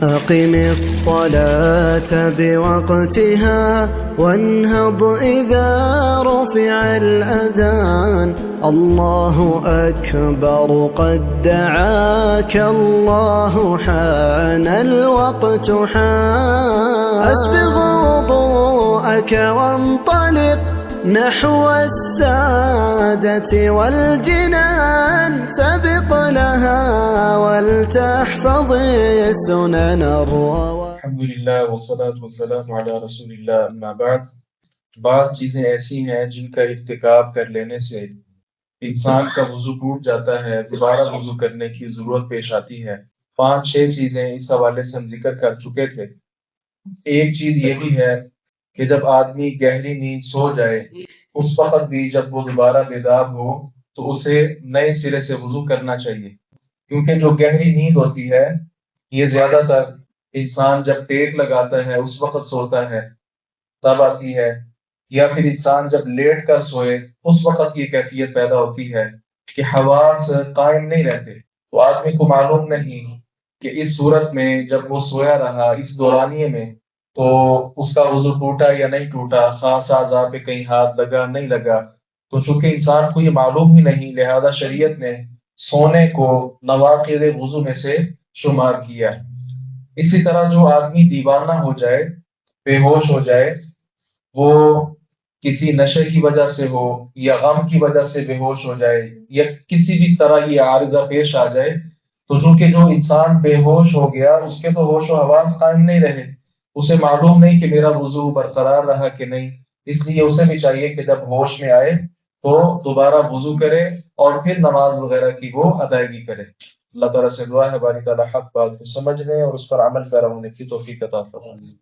أقم الصلاة بوقتها وانهض إذا رفع الأذان الله أكبر قد دعاك الله حان الوقت حان أسبغ وضوءك وانطلق نحو السعادة والجنان سبق لها ولتحفظ سنن الروان अल्हम्दुलिल्लाह वस्सलातु वस्सलामु अला रसूलिल्लाह अम्मा बाद। बाज़ चीज़ें ऐसी हैं जिनका इर्तिकाब कर लेने से इंसान का वुज़ू टूट जाता है, दोबारा वुज़ू करने की ज़रूरत पेश आती है। 5-6 चीज़ें इस हवाले से हम जिक्र कर चुके थे। एक चीज़ ये भी है कि जब आदमी गहरी नींद सो जाए, उस वक़्त भी जब वो दोबारा बेदार हो तो उसे नए सिरे से वुज़ू करना चाहिए, क्योंकि जो गहरी नींद होती है ये ज़्यादातर इंसान जब टेक लगाता है उस वक़्त सोता है तब आती है, या फिर इंसान जब लेट कर सोए उस वक़्त ये कैफियत पैदा होती है कि हवास कायम नहीं रहते। तो आदमी को मालूम नहीं कि इस सूरत में जब वो सोया रहा इस दौरानिये में तो उसका वुज़ू टूटा या नहीं टूटा, खास आज़ा पे कहीं हाथ लगा नहीं लगा। तो चूंकि इंसान को ये मालूम ही नहीं, लिहाजा शरीयत ने सोने को नवाक़िद वुज़ू में से शुमार किया। इसी तरह जो आदमी दीवाना हो जाए, बेहोश हो जाए, वो किसी नशे की वजह से हो या गम की वजह से बेहोश हो जाए या किसी भी तरह ये आरिज़ा पेश आ जाए, तो चूंकि जो इंसान बेहोश हो गया उसके तो होश और हवास कायम नहीं रहे, उसे मालूम नहीं कि मेरा वुज़ू बरकरार रहा कि नहीं, इसलिए उसे भी चाहिए कि जब होश में आए तो दोबारा वुज़ू करे और फिर नमाज वगैरह की वो अदायगी करे। अल्लाह ताला से दुआ है बारी ताला हक बात को समझने और उस पर अमल पैरा होने की तौफीक अता फरमाए।